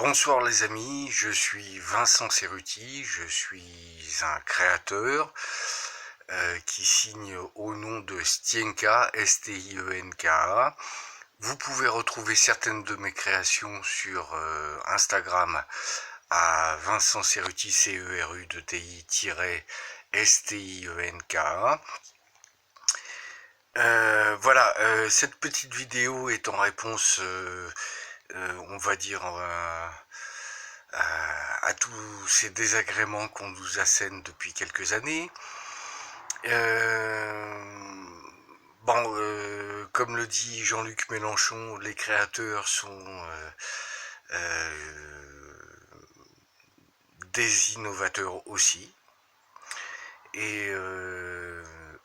Bonsoir les amis, je suis Vincent Cerruti, je suis un créateur qui signe au nom de Stienka, S-T-I-E-N-K-A. Vous pouvez retrouver certaines de mes créations sur Instagram à Vincent Cerruti, C-E-R-U-T-I-S-T-I-E-N-K-A. Voilà, cette petite vidéo est en réponse, on va dire, à tous ces désagréments qu'on nous assène depuis quelques années. Comme le dit Jean-Luc Mélenchon, les créateurs sont des innovateurs aussi. Et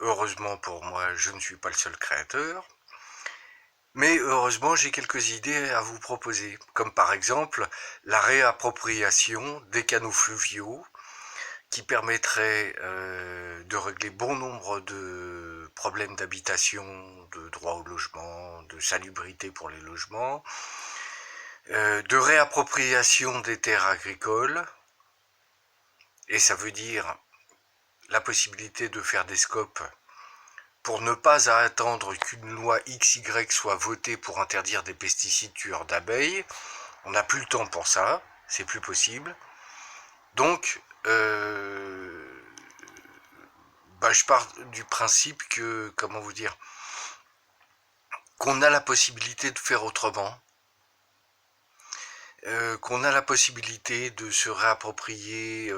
heureusement pour moi, je ne suis pas le seul créateur. Mais heureusement, j'ai quelques idées à vous proposer, comme par exemple la réappropriation des canaux fluviaux, qui permettrait de régler bon nombre de problèmes d'habitation, de droit au logement, de salubrité pour les logements, de réappropriation des terres agricoles, et ça veut dire la possibilité de faire des scopes pour ne pas attendre qu'une loi XY soit votée pour interdire des pesticides tueurs d'abeilles. On n'a plus le temps pour ça, c'est plus possible. Donc, je pars du principe que, comment vous dire, qu'on a la possibilité de faire autrement, qu'on a la possibilité de se réapproprier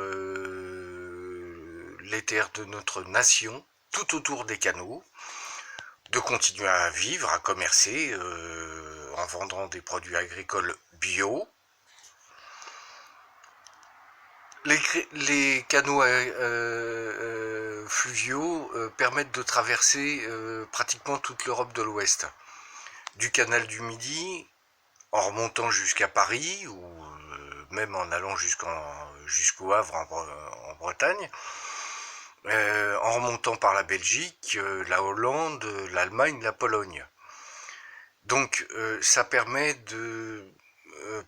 les terres de notre nation, tout autour des canaux, de continuer à vivre, à commercer en vendant des produits agricoles bio. Les canaux fluviaux permettent de traverser pratiquement toute l'Europe de l'Ouest. Du canal du Midi, en remontant jusqu'à Paris, ou même en allant jusqu'au Havre en Bretagne, en remontant par la Belgique, la Hollande, l'Allemagne, la Pologne. Donc ça permet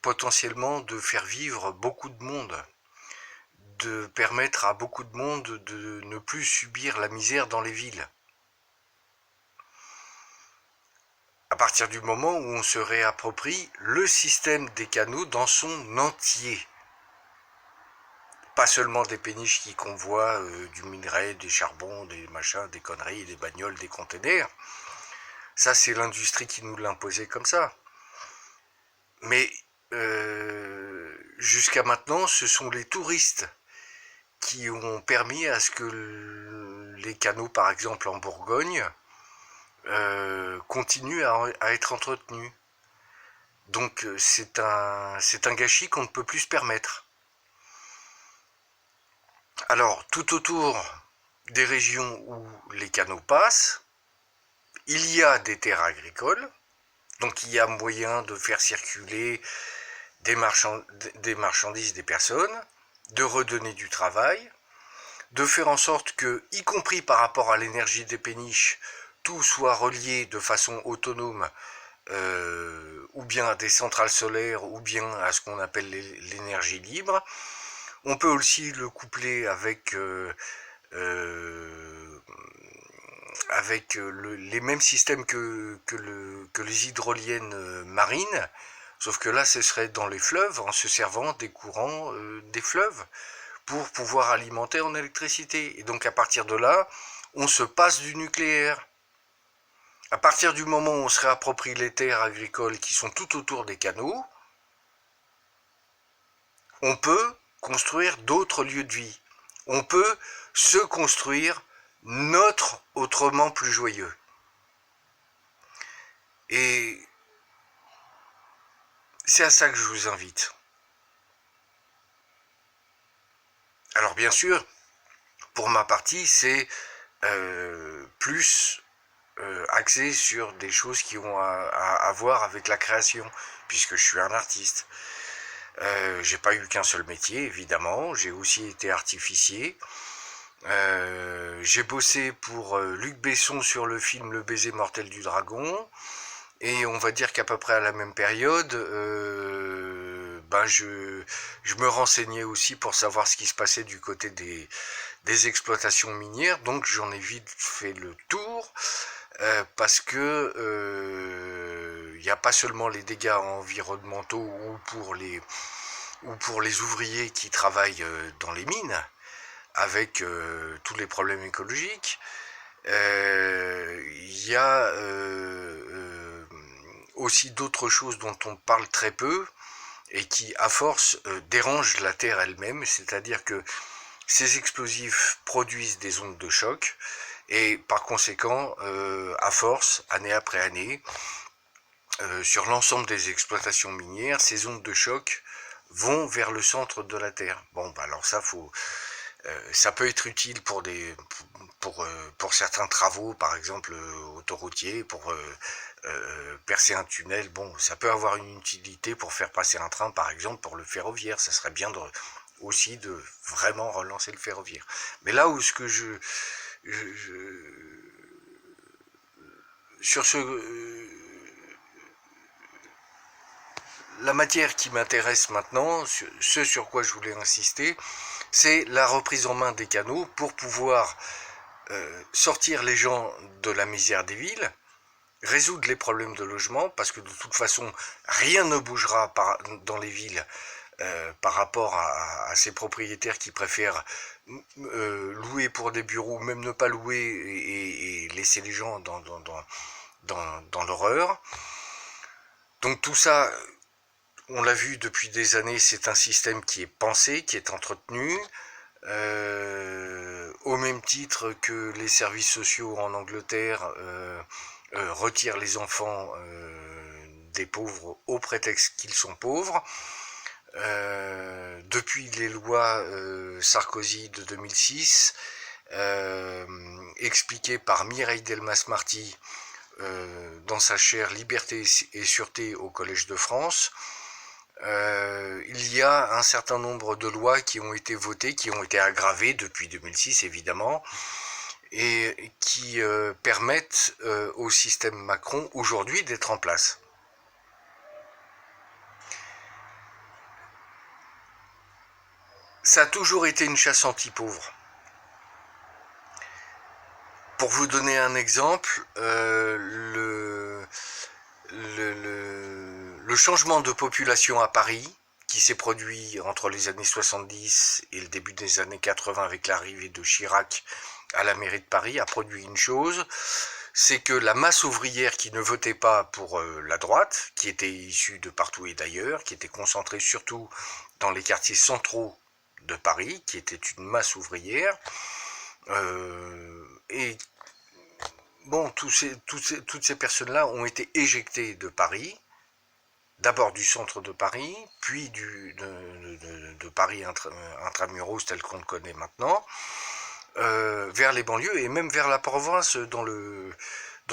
potentiellement de faire vivre beaucoup de monde, de permettre à beaucoup de monde de ne plus subir la misère dans les villes. À partir du moment où on se réapproprie le système des canaux dans son entier. Pas seulement des péniches qui convoient du minerai, des charbons, des machins, des conneries, des bagnoles, des containers. Ça, c'est l'industrie qui nous l'a imposé comme ça. Mais jusqu'à maintenant, ce sont les touristes qui ont permis à ce que les canaux, par exemple en Bourgogne, continuent à être entretenus. Donc c'est un gâchis qu'on ne peut plus se permettre. Alors, tout autour des régions où les canaux passent, il y a des terres agricoles, donc il y a moyen de faire circuler des marchandises, des personnes, de redonner du travail, de faire en sorte que, y compris par rapport à l'énergie des péniches, tout soit relié de façon autonome, ou bien à des centrales solaires, ou bien à ce qu'on appelle l'énergie libre. On peut aussi le coupler avec les mêmes systèmes que les hydroliennes marines, sauf que là ce serait dans les fleuves, en se servant des courants des fleuves, pour pouvoir alimenter en électricité. Et donc à partir de là, on se passe du nucléaire. À partir du moment où on se réapproprie les terres agricoles qui sont tout autour des canaux, on peut construire d'autres lieux de vie. On peut se construire notre autrement plus joyeux. Et c'est à ça que je vous invite. Alors bien sûr, pour ma partie, c'est plus axé sur des choses qui ont à voir avec la création, puisque je suis un artiste. J'ai pas eu qu'un seul métier, évidemment. J'ai aussi été artificier. J'ai bossé pour Luc Besson sur le film Le baiser mortel du dragon. Et on va dire qu'à peu près à la même période, je me renseignais aussi pour savoir ce qui se passait du côté des exploitations minières, donc j'en ai vite fait le tour, parce que il n'y a pas seulement les dégâts environnementaux ou pour les ouvriers qui travaillent dans les mines, avec tous les problèmes écologiques, il y a aussi d'autres choses dont on parle très peu et qui, à force, dérangent la Terre elle-même, c'est-à-dire que ces explosifs produisent des ondes de choc et par conséquent, à force, année après année, sur l'ensemble des exploitations minières, ces ondes de choc vont vers le centre de la Terre. Bon, bah alors ça peut être utile pour certains travaux, par exemple autoroutiers, pour percer un tunnel. Bon, ça peut avoir une utilité pour faire passer un train, par exemple, pour le ferroviaire. Ça serait bien aussi de vraiment relancer le ferroviaire. Mais là où sur la matière qui m'intéresse maintenant, ce sur quoi je voulais insister, c'est la reprise en main des canaux pour pouvoir sortir les gens de la misère des villes, résoudre les problèmes de logement, parce que de toute façon, rien ne bougera dans les villes par rapport à ces propriétaires qui préfèrent louer pour des bureaux, même ne pas louer et laisser les gens dans l'horreur. Donc tout ça, on l'a vu depuis des années, c'est un système qui est pensé, qui est entretenu, au même titre que les services sociaux en Angleterre retirent les enfants des pauvres au prétexte qu'ils sont pauvres. Depuis les lois Sarkozy de 2006, expliquées par Mireille Delmas-Marty dans sa chaire Liberté et Sûreté au Collège de France, il y a un certain nombre de lois qui ont été votées, qui ont été aggravées depuis 2006 évidemment, et qui permettent au système Macron aujourd'hui d'être en place. Ça a toujours été une chasse anti-pauvres. Pour vous donner un exemple, le changement de population à Paris, qui s'est produit entre les années 70 et le début des années 80 avec l'arrivée de Chirac à la mairie de Paris, a produit une chose, c'est que la masse ouvrière qui ne votait pas pour la droite, qui était issue de partout et d'ailleurs, qui était concentrée surtout dans les quartiers centraux de Paris, qui était une masse ouvrière, et bon, toutes ces personnes-là ont été éjectées de Paris, d'abord du centre de Paris, puis de Paris intramuros tel qu'on le connaît maintenant, vers les banlieues et même vers la province dans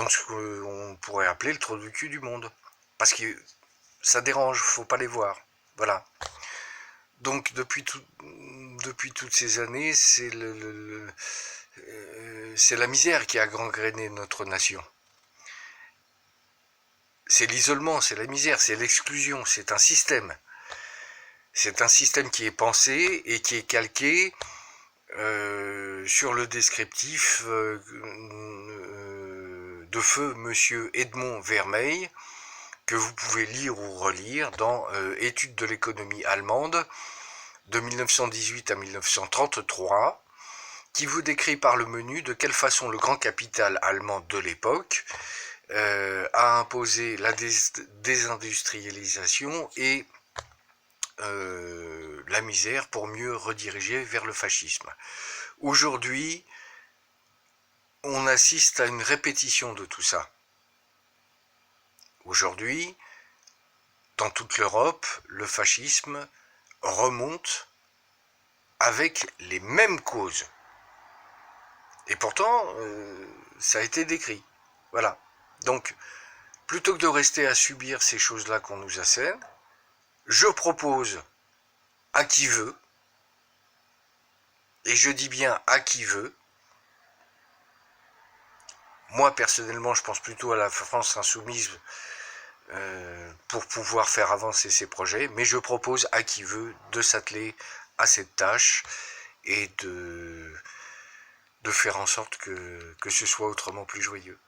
ce qu'on pourrait appeler le trou du cul du monde. Parce que ça dérange, faut pas les voir. Voilà. Donc depuis toutes ces années, c'est la misère qui a gangréné notre nation. C'est l'isolement, c'est la misère, c'est l'exclusion, c'est un système. C'est un système qui est pensé et qui est calqué sur le descriptif de feu monsieur Edmond Vermeil, que vous pouvez lire ou relire dans Études de l'économie allemande de 1918 à 1933, qui vous décrit par le menu de quelle façon le grand capital allemand de l'époque a imposé la désindustrialisation et la misère pour mieux rediriger vers le fascisme. Aujourd'hui, on assiste à une répétition de tout ça. Aujourd'hui, dans toute l'Europe, le fascisme remonte avec les mêmes causes. Et pourtant, ça a été décrit. Voilà. Donc, plutôt que de rester à subir ces choses-là qu'on nous assène, je propose à qui veut, et je dis bien à qui veut, moi personnellement je pense plutôt à la France insoumise, pour pouvoir faire avancer ces projets, mais je propose à qui veut de s'atteler à cette tâche et de faire en sorte que ce soit autrement plus joyeux.